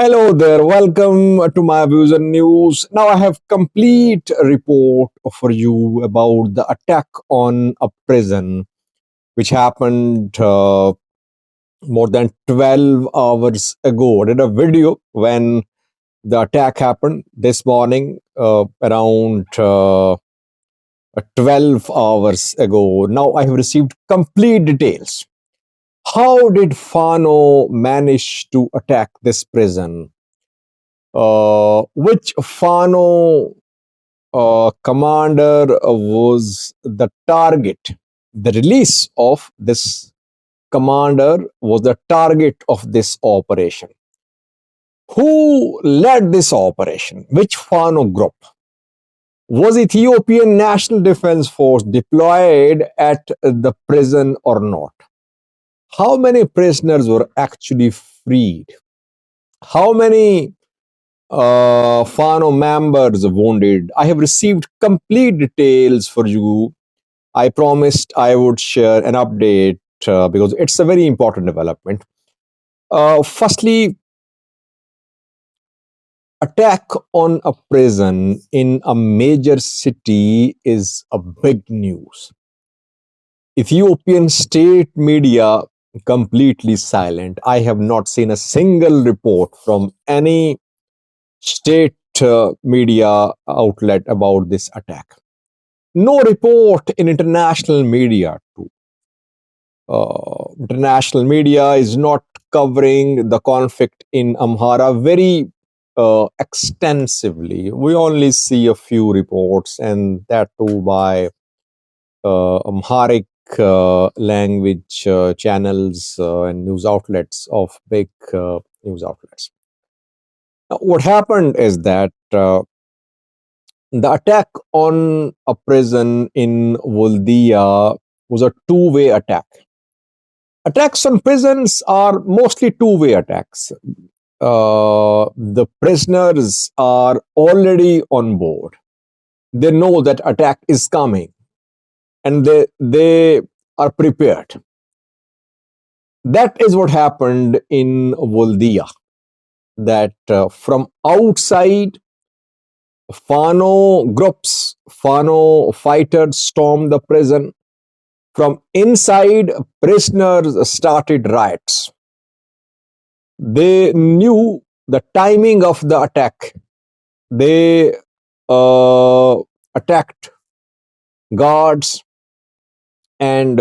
Hello there, welcome to my views and news. Now I have complete report for you about the attack on a prison which happened more than 12 hours ago. I did a video when the attack happened this morning around 12 hours ago. Now I have received complete details. How did Fano manage to attack this prison? Which Fano commander was the target? The release of this commander was the target of this operation. Who led this operation? Which Fano group? Was Ethiopian National Defense Force deployed at the prison or not? How many prisoners were actually freed? How many Fano members wounded? I have received complete details for you. I promised I would share an update because it's a very important development. Firstly, attack on a prison in a major city is a big news. Ethiopian state media completely silent. I have not seen a single report from any state media outlet about this attack. No report in international media too. International media is not covering the conflict in Amhara very extensively. We only see a few reports, and that too by Amharic language channels and news outlets of big news outlets. Now, what happened is that the attack on a prison in Woldia was a two-way attack. Attacks on prisons are mostly two-way attacks. The prisoners are already on board. They know that attack is coming, and they are prepared. That is what happened in Woldia. That from outside, Fano groups, Fano fighters stormed the prison. From inside, prisoners started riots. They knew the timing of the attack. They attacked guards, and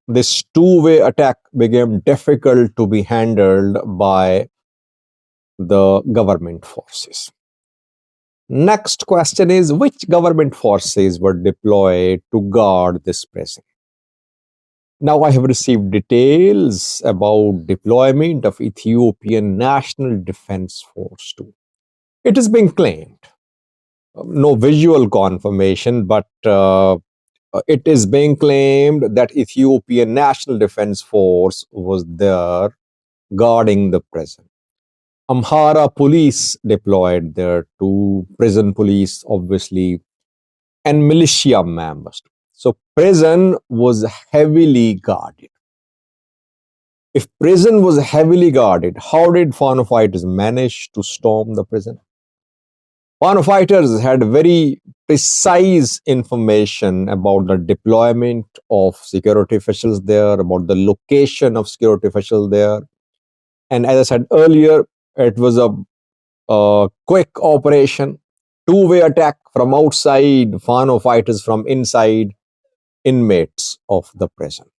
this two-way attack became difficult to be handled by the government forces. Next question is, which government forces were deployed to guard this prison? Now I have received details about deployment of Ethiopian National Defense Force too. It is being claimed. No visual confirmation, but it is being claimed that Ethiopian National Defense Force was there guarding the prison. Amhara police deployed there too, prison police obviously, and militia members. So prison was heavily guarded. If prison was heavily guarded, how did Fano fighters manage to storm the prison? Fano fighters had very precise information about the deployment of security officials there, about the location of security officials there. And as I said earlier, it was a quick operation, two-way attack from outside, Fano fighters from inside, inmates of the prison.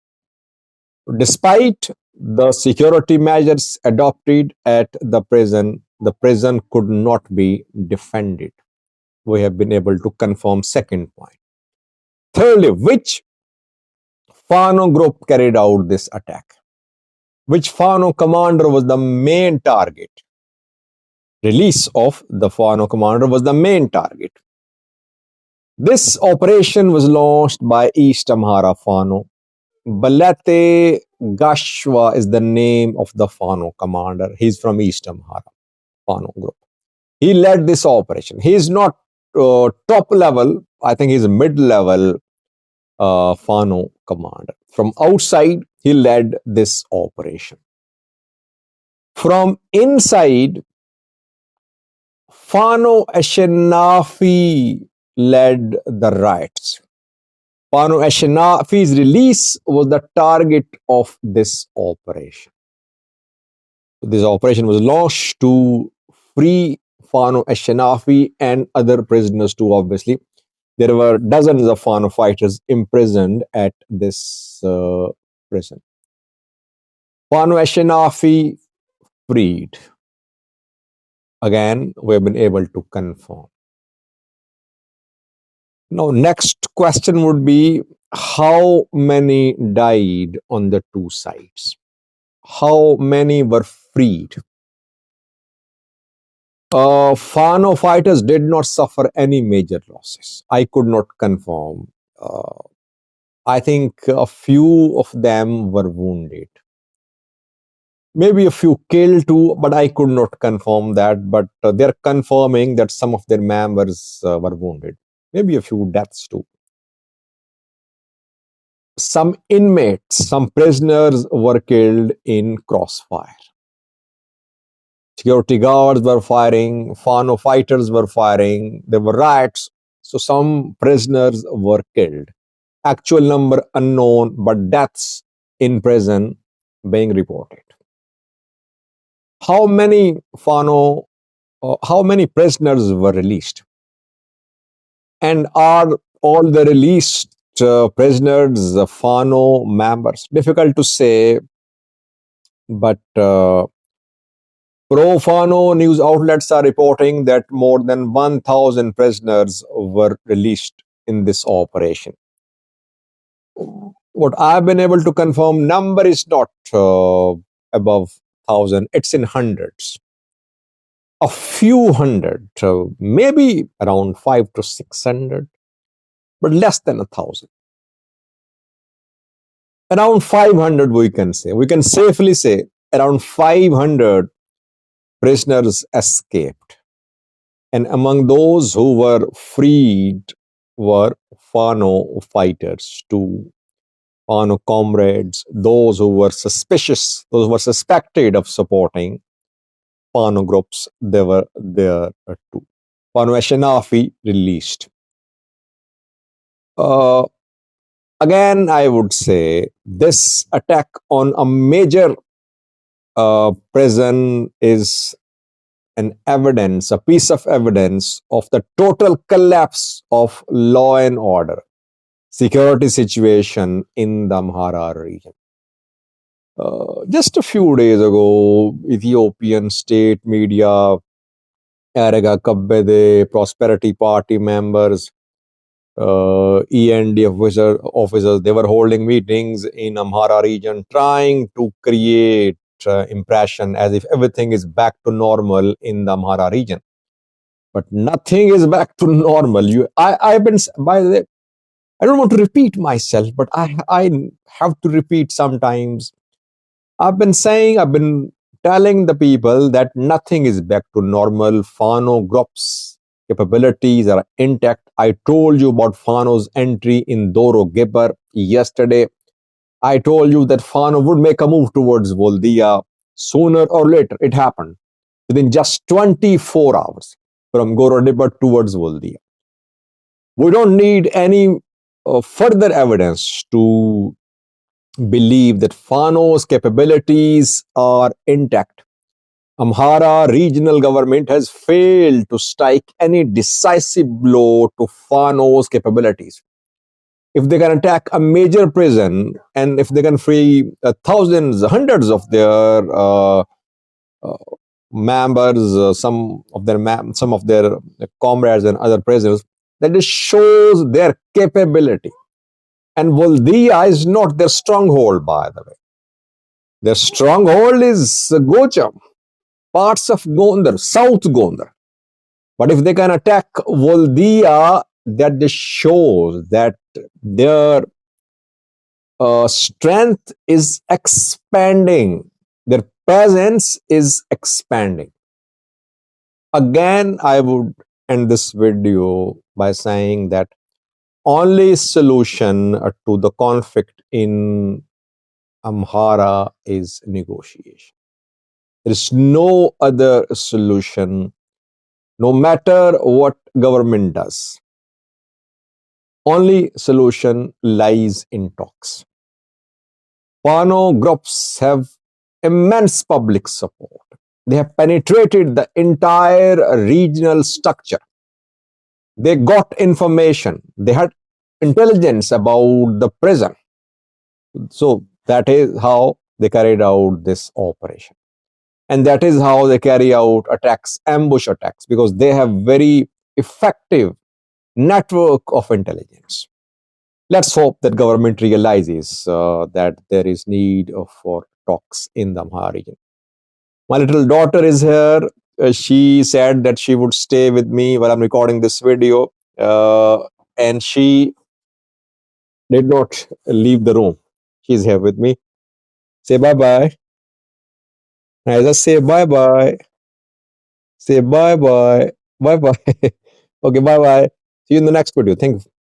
Despite the security measures adopted at the prison could not be defended. We have been able to confirm second point. Thirdly, which Fano group carried out this attack? Which Fano commander was the main target? Release of the Fano commander was the main target. This operation was launched by East Amhara Fano. Balate Gashwa is the name of the Fano commander. He's from East Amhara Fano group. He led this operation. He is not top level. I think he's a mid-level Fano commander. From outside, he led this operation. From inside, Fano Ashenafi led the riots. Fano Ashenafi's release was the target of this operation. This operation was launched to free Fano Ashenafi and other prisoners too, obviously. There were dozens of Fano fighters imprisoned at this prison. Fano Ashenafi freed. Again, we have been able to confirm. Now, next question would be, how many died on the two sides? How many were freed? Fano fighters did not suffer any major losses. I could not confirm. I think a few of them were wounded. Maybe a few killed too, but I could not confirm that. But they're confirming that some of their members were wounded. Maybe a few deaths too. Some inmates, some prisoners were killed in crossfire. Security guards were firing, Fano fighters were firing, there were riots, so some prisoners were killed. Actual number unknown, but deaths in prison being reported. How many prisoners were released? And are all the released prisoners Fano members? Difficult to say, but pro-Fano news outlets are reporting that more than 1,000 prisoners were released in this operation. What I've been able to confirm, number is not above 1,000, it's in hundreds. A few hundred, maybe around 500 to 600, but less than 1,000. Around 500 we can say. We can safely say around 500 prisoners escaped. And among those who were freed were Fano fighters too, Fano comrades, those who were suspicious, those who were suspected of supporting Fano groups, they were there too. Fano Ashenafi released. Again, I would say this attack on a major prison is an evidence, a piece of evidence of the total collapse of law and order, security situation in the Amhara region. Just a few days ago, Ethiopian state media, Erega Kabbede, Prosperity Party members, END officers, they were holding meetings in Amhara region trying to create impression as if everything is back to normal in the Amhara region. But nothing is back to normal. I've been, by the way, I don't want to repeat myself, but I have to repeat sometimes. I've been telling the people that nothing is back to normal. Fano group's capabilities are intact. I told you about Fano's entry in Doro Gibber yesterday. I told you that Fano would make a move towards Woldia sooner or later. It happened within just 24 hours from Gorodibba towards Woldia. We don't need any further evidence to believe that Fano's capabilities are intact. Amhara regional government has failed to strike any decisive blow to Fano's capabilities. If they can attack a major prison and if they can free thousands, hundreds of their members, some of their comrades and other prisoners, that just shows their capability. And Woldia is not their stronghold, by the way. Their stronghold is Gocha, parts of Gondar, South Gondar. But if they can attack Woldia, that just shows that their strength is expanding. Their presence is expanding. Again, I would end this video by saying that only solution to the conflict in Amhara is negotiation. There is no other solution. No matter what government does, only solution lies in talks. Fano groups have immense public support. They have penetrated the entire regional structure. They got information. They had intelligence about the prison. So that is how they carried out this operation. And that is how they carry out attacks, ambush attacks, because they have very effective network of intelligence. Let's hope that government realizes that there is need for talks in the Amhara region. My little daughter is here. She said that she would stay with me while I'm recording this video, and she did not leave the room. She's here with me. Say bye bye. I just say bye bye. Say bye bye. Bye bye. Okay, bye bye. See you in the next video. Thank you.